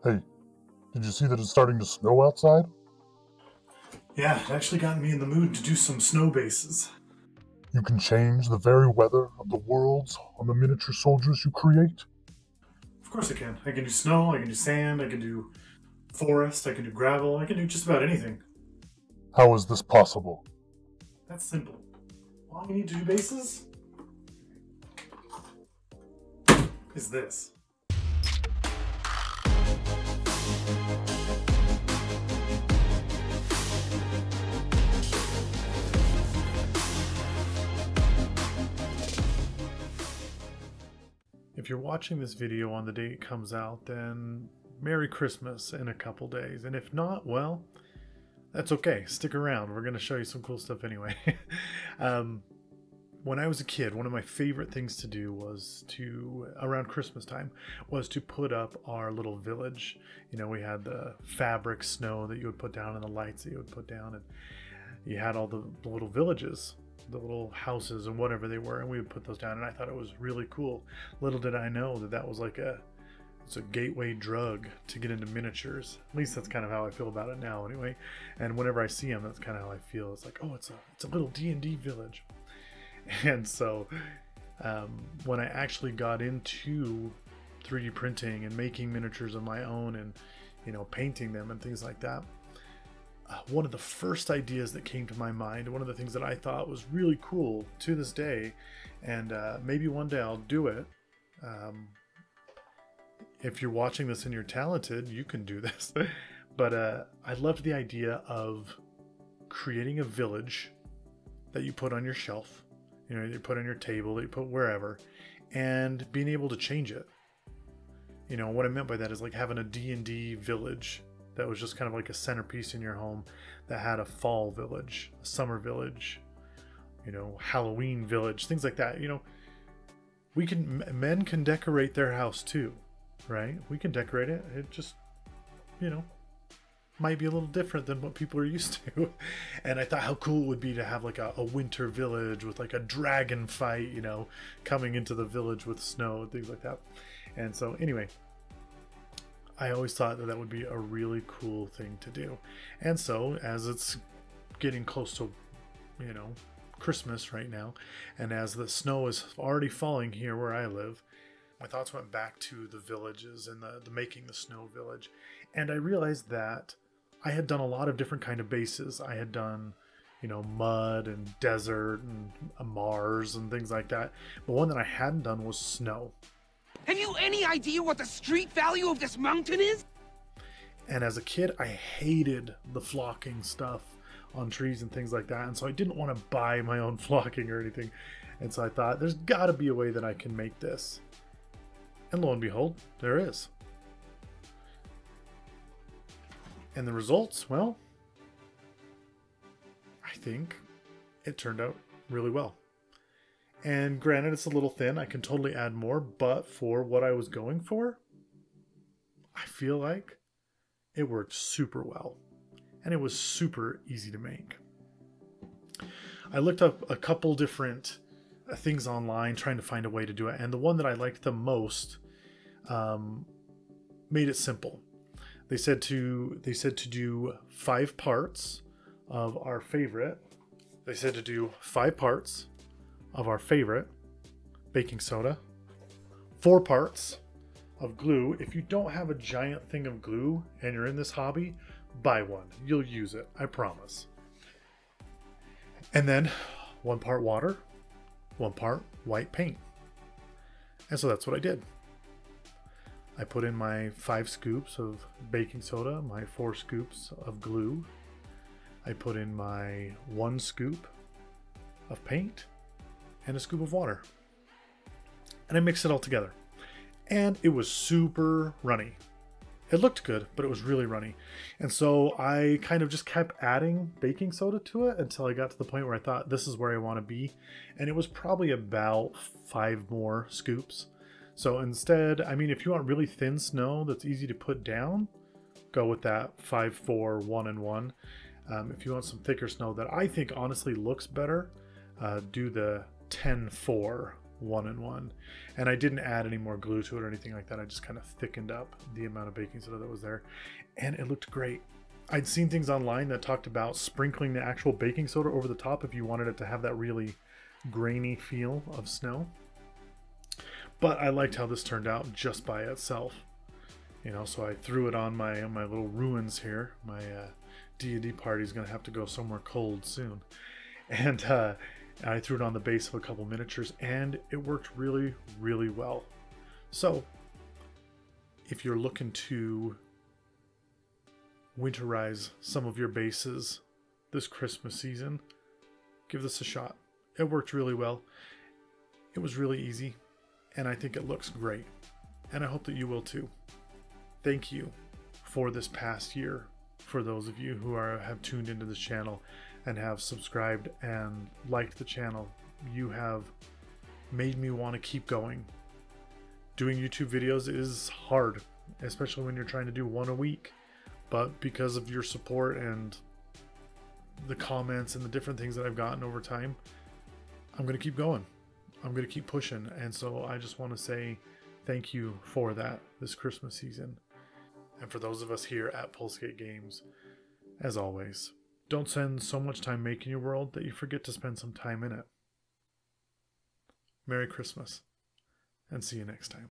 Hey, did you see that it's starting to snow outside? Yeah, it actually got me in the mood to do some snow bases. You can change the very weather of the worlds on the miniature soldiers you create. Of course I can. I can do snow, I can do sand, I can do forest, I can do gravel, I can do just about anything. How is this possible? That's simple. All you need to do bases is this. If you're watching this video on the day it comes out, then Merry Christmas in a couple days. And if not, well, that's okay. Stick around. We're going to show you some cool stuff anyway. When I was a kid, one of my favorite things to do was around Christmas time, was to put up our little village. You know, we had the fabric snow that you would put down and the lights that you would put down. And you had all the little villages, the little houses and whatever they were, and we would put those down, and I thought it was really cool. Little did I know that that was like it's a gateway drug to get into miniatures. At least that's kind of how I feel about it now anyway. And whenever I see them, that's kind of how I feel. It's like, oh, it's a little D&D village. And so when I actually got into 3D printing and making miniatures of my own and, you know, painting them and things like that, one of the first ideas that came to my mind, one of the things that I thought was really cool to this day, and maybe one day I'll do it. If you're watching this and you're talented, you can do this. But I loved the idea of creating a village that you put on your shelf, you know, you put on your table, that you put wherever, and being able to change it. You know, what I meant by that is like having a D&D village that was just kind of like a centerpiece in your home, that had a fall village, a summer village, you know, Halloween village, things like that. You know, men can decorate their house too, right? We can decorate it. It just, you know, might be a little different than what people are used to. And I thought how cool it would be to have like a winter village with like a dragon fight, you know, coming into the village with snow and things like that. And so anyway, I always thought that would be a really cool thing to do. And so as it's getting close to, you know, Christmas right now, and as the snow is already falling here where I live, my thoughts went back to the villages and the making the snow village. And I realized that I had done a lot of different kind of bases. I had done, you know, mud and desert and Mars and things like that. But one that I hadn't done was snow. Have you any idea what the street value of this mountain is? And as a kid, I hated the flocking stuff on trees and things like that. And so I didn't want to buy my own flocking or anything. And so I thought, there's got to be a way that I can make this. And lo and behold, there is. And the results, well, I think it turned out really well. And granted, it's a little thin. I can totally add more, but for what I was going for, I feel like it worked super well. And it was super easy to make. I looked up a couple different things online trying to find a way to do it. And the one that I liked the most made it simple. They said to do 5 parts of our favorite. They said to do 5 parts of our favorite baking soda, 4 parts of glue. If you don't have a giant thing of glue and you're in this hobby, buy one. You'll use it, I promise. And then 1 part water, 1 part white paint. And so that's what I did. I put in my 5 scoops of baking soda, my 4 scoops of glue. I put in my 1 scoop of paint and a scoop of water. And I mixed it all together. And it was super runny. It looked good, but it was really runny. And so I kind of just kept adding baking soda to it until I got to the point where I thought, this is where I want to be. And it was probably about 5 more scoops. So instead, I mean, if you want really thin snow that's easy to put down, go with that 5, 4, 1, and 1. If you want some thicker snow that I think honestly looks better, do the 10, 4, 1-in-1. And I didn't add any more glue to it or anything like that. I just kind of thickened up the amount of baking soda that was there, and it looked great. I'd seen things online that talked about sprinkling the actual baking soda over the top if you wanted it to have that really grainy feel of snow. But I liked how this turned out just by itself. You know, so I threw it on my little ruins here. My D&D party is going to have to go somewhere cold soon. And I threw it on the base of a couple miniatures, and it worked really, really well. So if you're looking to winterize some of your bases this Christmas season, give this a shot. It worked really well. It was really easy, and I think it looks great. And I hope that you will too. Thank you for this past year, for those of you who have tuned into this channel and have subscribed and liked the channel. You have made me want to keep going. Doing YouTube videos is hard, especially when you're trying to do one a week. But because of your support and the comments and the different things that I've gotten over time, I'm going to keep going. I'm going to keep pushing. And so I just want to say thank you for that this Christmas season. And for those of us here at Pulsegate Games, as always, don't spend so much time making your world that you forget to spend some time in it. Merry Christmas, and see you next time.